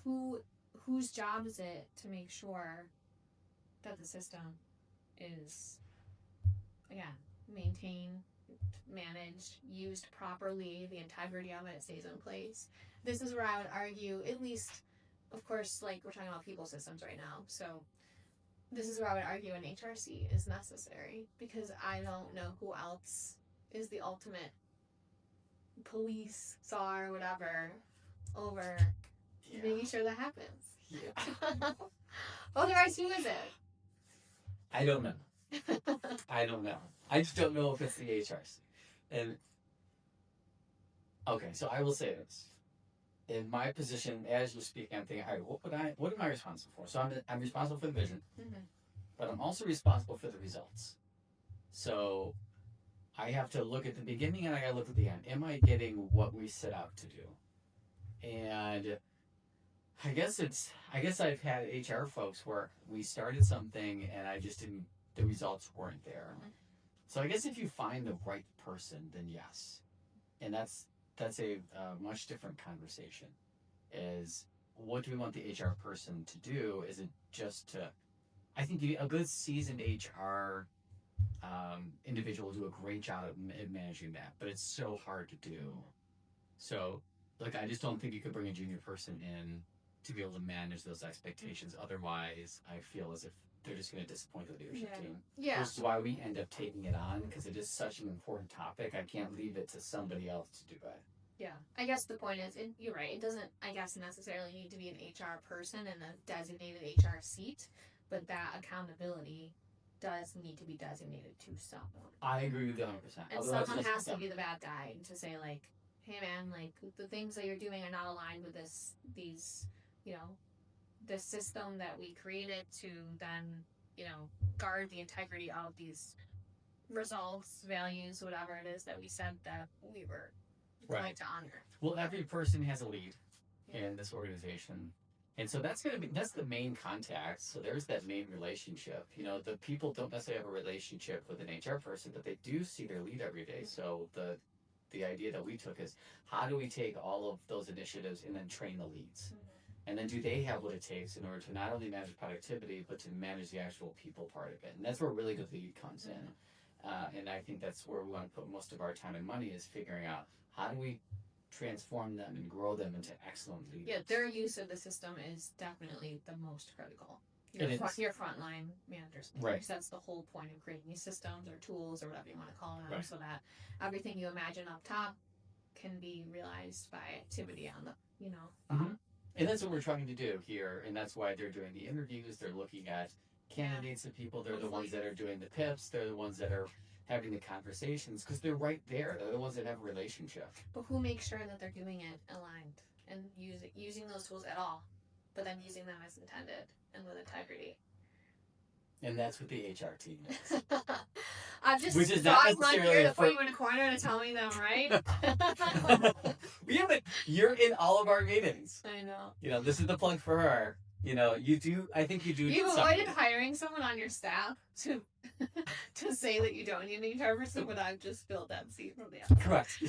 whose job is it to make sure that the system is, again, maintained, managed, used properly, the integrity of it stays in place? This is where I would argue, at least, of course, like we're talking about people systems right now, so this is where I would argue an HRC is necessary, because I don't know who else is the ultimate police, SAR, whatever, over making sure that happens. Yeah. Otherwise, who is it? I don't know. I just don't know if it's the HRC. And okay, so I will say this. In my position, as you're speaking, I'm thinking, all right, what am I responsible for? So I'm responsible for the vision, but I'm also responsible for the results. So I have to look at the beginning and I gotta look at the end. Am I getting what we set out to do? And I guess I've had HR folks where we started something and the results weren't there. So I guess if you find the right person, then yes. And that's a much different conversation. Is what do we want the HR person to do? Is it just to, I think a good seasoned HR individual will do a great job at managing that, but it's so hard to do. So, like, I just don't think you could bring a junior person in to be able to manage those expectations. Otherwise, I feel as if they're just going to disappoint the leadership team. Yeah. Which is why we end up taking it on, because it is such an important topic. I can't leave it to somebody else to do it. Yeah. I guess the point is, you're right, it doesn't, I guess, necessarily need to be an HR person in a designated HR seat, but that accountability does need to be designated to someone. I agree with you 100%. And someone has to be the bad guy to say, like, hey man, like, the things that you're doing are not aligned with these, this system that we created to then, guard the integrity of these results, values, whatever it is that we said that we were going to honor. Well, every person has a lead in this organization. And so that's the main contact. So there's that main relationship. The people don't necessarily have a relationship with an HR person, but they do see their lead every day. So the idea that we took is, how do we take all of those initiatives and then train the leads? And then do they have what it takes in order to not only manage productivity, but to manage the actual people part of it? And that's where a really good lead comes in. And I think that's where we want to put most of our time and money, is figuring out, how do we transform them and grow them into excellent leaders? Yeah, their use of the system is definitely the most critical. Your frontline managers. Right. Because that's the whole point of creating these systems or tools or whatever you want to call them, Right. so that everything you imagine up top can be realized by activity on the, And that's what we're trying to do here, and that's why they're doing the interviews. They're looking at candidates and people. They're the ones that are doing the PIPs. They're the ones that are having the conversations, because they're right there. They're the ones that have a relationship. But who makes sure that they're doing it aligned and using those tools at all, but then using them as intended and with integrity? And that's what the HR team is. I'm just Which is not necessarily here to put you in a corner to tell me that I'm right. You're in all of our meetings. I know. This is the plug for her. I think you do. You've avoided hiring someone on your staff to say that you don't need an HR person, but I've just filled that seat from the outside. Correct.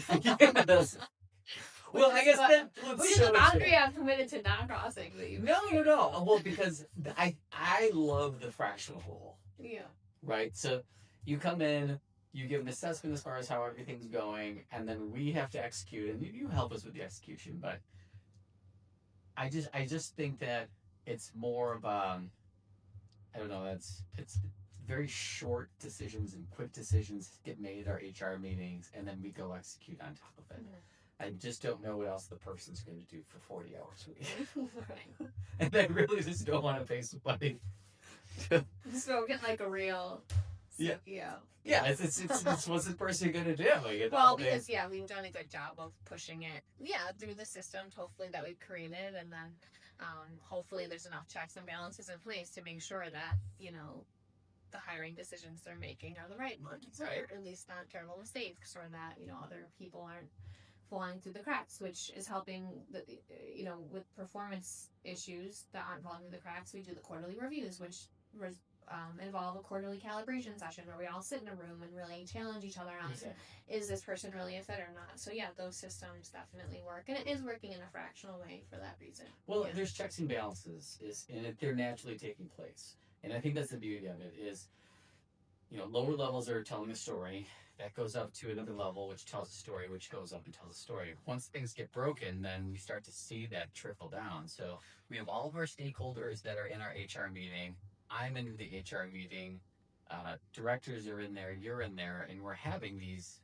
Well, I guess which is a boundary I've committed to not crossing. No. Well, because I love the fractional role. Yeah. Right? So you come in, you give an assessment as far as how everything's going, and then we have to execute, and you help us with the execution. But I just think that it's more of I don't know. It's very short decisions and quick decisions get made at our HR meetings, and then we go execute on top of it. I just don't know what else the person's going to do for 40 hours a week. Right. And I really just don't want to pay somebody. Spoken like a real CEO. Yeah, it's what's the person going to do? Well, because we've done a good job of pushing it. Through the systems, hopefully, that we've created, and then hopefully there's enough checks and balances in place to make sure that the hiring decisions they're making are the right ones, right? Or at least not terrible mistakes, or that other people aren't falling through the cracks, which is helping with performance issues that aren't falling through the cracks. We do the quarterly reviews, which involve a quarterly calibration session where we all sit in a room and really challenge each other on, is this person really a fit or not? So those systems definitely work, and it is working in a fractional way for that reason. Well, there's checks and balances, and they're naturally taking place, and I think that's the beauty of it is, lower levels are telling a story. That goes up to another level, which tells a story, which goes up and tells a story. Once things get broken, then we start to see that trickle down. So we have all of our stakeholders that are in our HR meeting. I'm in the HR meeting. Directors are in there. You're in there. And we're having these,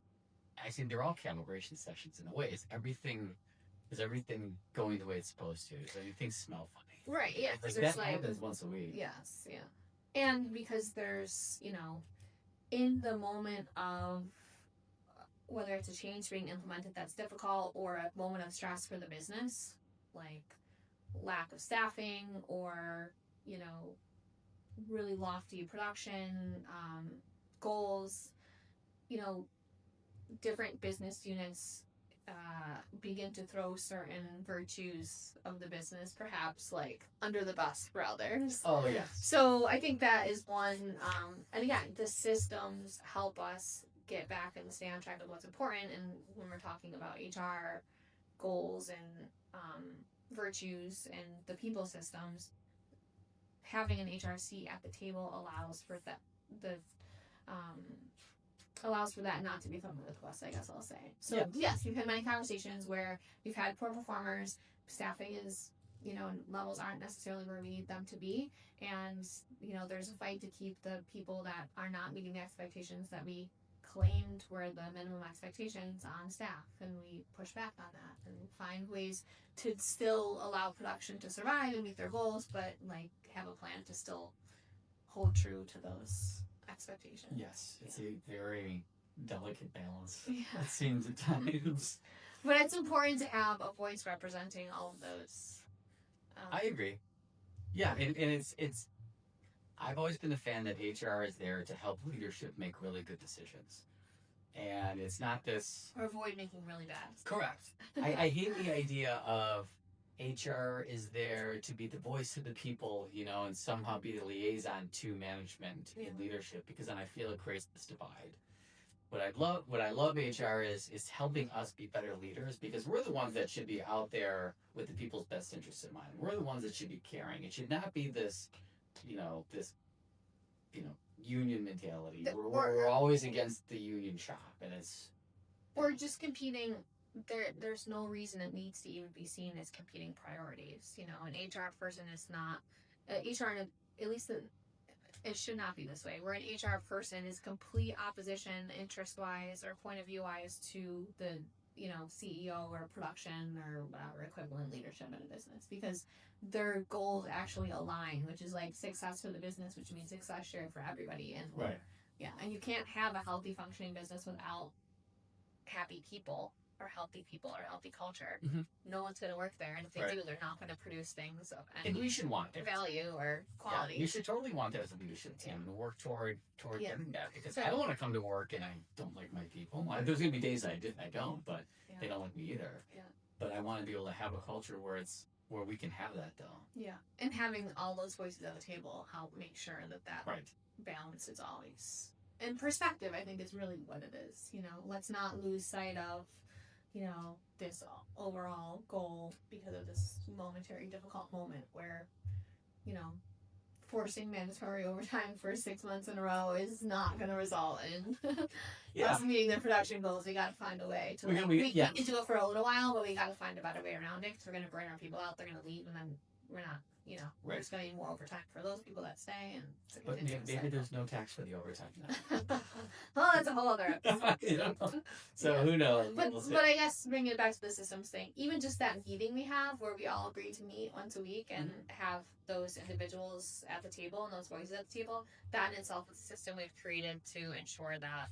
actually, they're all calibration sessions in a way. Is everything going the way it's supposed to? Does anything smell funny? Right, yeah. That happens once a week. Yes, yeah. And because there's, in the moment of whether it's a change being implemented that's difficult, or a moment of stress for the business, like lack of staffing, or really lofty production goals, different business units begin to throw certain virtues of the business perhaps under the bus for others. Oh, yes. So I think that is one, and again, the systems help us get back and stay on track with what's important. And when we're talking about HR goals and virtues and the people systems, having an HRC at the table allows for that not to be thrown under the bus, I guess I'll say. So yes, we've had many conversations where we've had poor performers, staffing is levels aren't necessarily where we need them to be. And, there's a fight to keep the people that are not meeting the expectations that we claimed were the minimum expectations on staff. And we push back on that and find ways to still allow production to survive and meet their goals, but have a plan to still hold true to those expectations. Yes, it's a very delicate balance. Yeah. It seems at times. But it's important to have a voice representing all of those. I agree. Yeah, and it's. I've always been a fan that HR is there to help leadership make really good decisions, and it's not this. Or avoid making really bad. Correct. I hate the idea of HR is there to be the voice of the people, and somehow be the liaison to management and leadership, because then I feel it creates this divide. What I love HR is helping us be better leaders, because we're the ones that should be out there with the people's best interests in mind. We're the ones that should be caring. It should not be this, union mentality. We're always against the union shop, and it's. Or just competing. There's no reason it needs to even be seen as competing priorities. An HR person is not HR. At least it should not be this way. Where an HR person is complete opposition, interest-wise or point of view-wise, to the CEO or production or whatever equivalent leadership in a business, because their goals actually align, which is success for the business, which means success shared for everybody. And right. Yeah, and you can't have a healthy functioning business without happy people or healthy culture. Mm-hmm. No one's going to work there, and if they do, they're not going to produce things of and we should want it. Value or quality. Yeah, you should totally want that as a leadership team and work toward getting that, because So, I don't want to come to work and I don't like my people. There's going to be days I don't, but they don't like me either. Yeah. But I want to be able to have a culture where we can have that, though. Yeah, and having all those voices at the table help make sure that right. balance is always in perspective. I think is really what it is. Let's not lose sight of this overall goal because of this momentary difficult moment where forcing mandatory overtime for 6 months in a row is not going to result in us meeting the production goals. We got to find a way to we can do it for a little while, but we got to find a better way around it, because we're going to burn our people out. They're going to leave, and then we're not there's going to be more overtime for those people that stay. And but maybe there's no tax for the overtime now. Well, that's a whole other episode. So who knows? But I guess bringing it back to the systems thing, even just that meeting we have where we all agree to meet once a week and have those individuals at the table and those voices at the table, that in itself is a system we've created to ensure that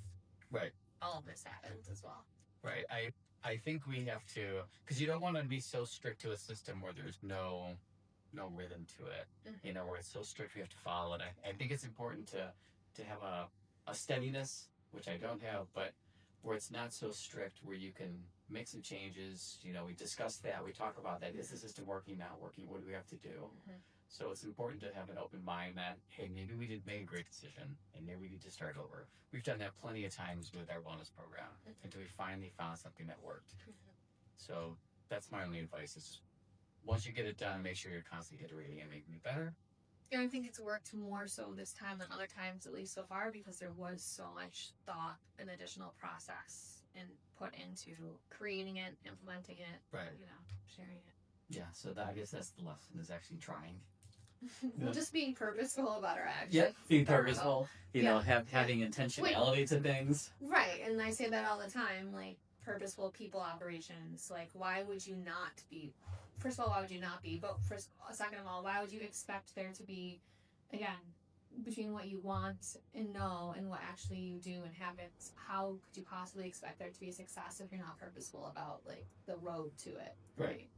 all of this happens as well. Right. I think we have to, because you don't want to be so strict to a system where there's no rhythm to it, where it's so strict we have to follow it. I think it's important to have a steadiness, which I don't have, but where it's not so strict, where you can make some changes. We discuss that, we talk about that. Is the system working, not working? What do we have to do? So it's important to have an open mind that, hey, maybe we didn't make a great decision and maybe we need to start over. We've done that plenty of times with our wellness program until we finally found something that worked. So that's my only advice is, once you get it done, make sure you're constantly iterating and making it better. And I think it's worked more so this time than other times, at least so far, because there was so much thought and additional process and put into creating it, implementing it, sharing it. Yeah, so I guess that's the lesson, is actually trying. Just being purposeful about our actions. Yeah, being purposeful, having intentionality to things. Right, and I say that all the time, purposeful people operations. Why would you not be? First of all, why would you not be? But second of all, why would you expect there to be, again, between what you want and know and what actually you do and habits, how could you possibly expect there to be a success if you're not purposeful about the road to it? Right.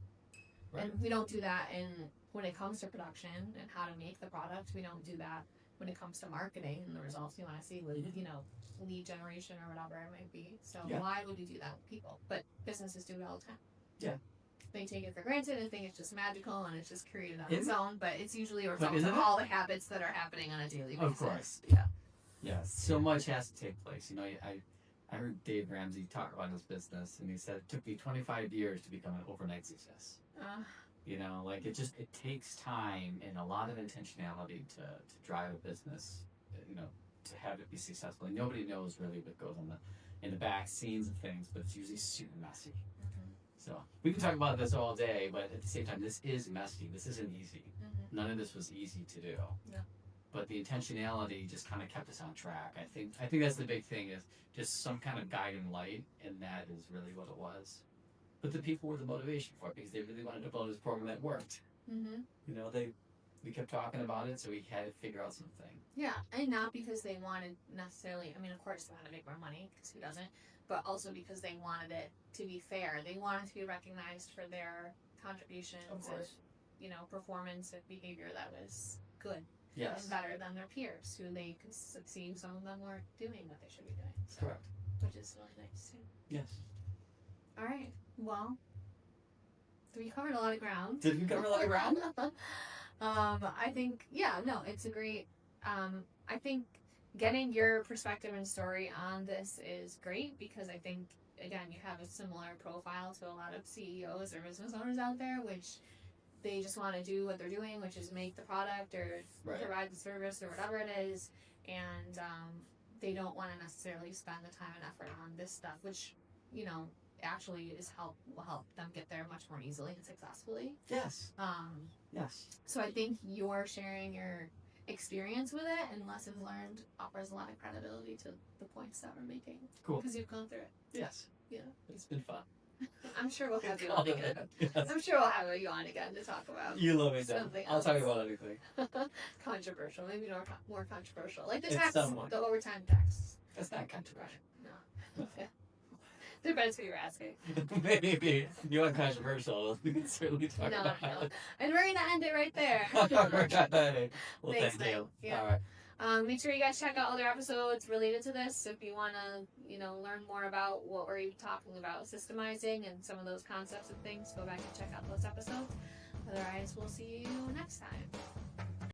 And we don't do that when it comes to production and how to make the product. We don't do that when it comes to marketing and the results you want to see with, lead generation or whatever it might be. So why would we do that with people? But businesses do it all the time. Yeah. They take it for granted and think it's just magical and it's just created on its own, but it's usually a result of all the habits that are happening on a daily basis. Of course. Yeah. So much has to take place. I heard Dave Ramsey talk about his business, and he said it took me 25 years to become an overnight success. It takes time and a lot of intentionality to drive a business, to have it be successful. And nobody knows really what goes on in the back scenes of things, but it's usually super messy. So we can talk about this all day, but at the same time, this is messy. This isn't easy. Mm-hmm. None of this was easy to do. Yeah. But the intentionality just kind of kept us on track. I think that's the big thing, is just some kind of guiding light, and that is really what it was. But the people were the motivation for it, because they really wanted to build this program that worked. Mm-hmm. You know, we kept talking about it, so we had to figure out something. Yeah, and not because they wanted necessarily, I mean, of course they want to make more money, because who doesn't? But also because they wanted it to be fair. They wanted to be recognized for their contributions Of and, course. you know, performance and behavior that was good Yes. and better than their peers, who they could see some of them weren't doing what they should be doing. So, Correct. which is really nice too. Yes. All right, well, we covered a lot of ground. Did we cover a lot of ground? I think, yeah, no, it's a great, I think getting your perspective and story on this is great, because I think, again, you have a similar profile to a lot of CEOs or business owners out there, which they just want to do what they're doing, which is make the product or Right. provide the service or whatever it is, and they don't want to necessarily spend the time and effort on this stuff, which, you know, actually will help them get there much more easily and successfully. Yes. Um, Yes. so I think you're sharing your experience with it and lessons learned offers a lot of credibility to the points that we're making. Cool. Because you've gone through it. Yes. Yeah. It's been fun. I'm sure we'll have you on again. Yes. I'm sure we'll have you on again to talk about You love it, Dan. something I'll talk else. about anything. Controversial, maybe more controversial. Like the It's tax, somewhat. the overtime tax. That's not controversial. No. Depends who you're asking. Maybe. You want controversial, we can certainly talk No, about no. it. And we're gonna end it right there. Well, Thanks, thank you. Mike. Yeah. All right. Make sure you guys check out other episodes related to this if you want to, you know, learn more about what we're even talking about, systemizing and some of those concepts and things. Go back and check out those episodes. Otherwise, we'll see you next time.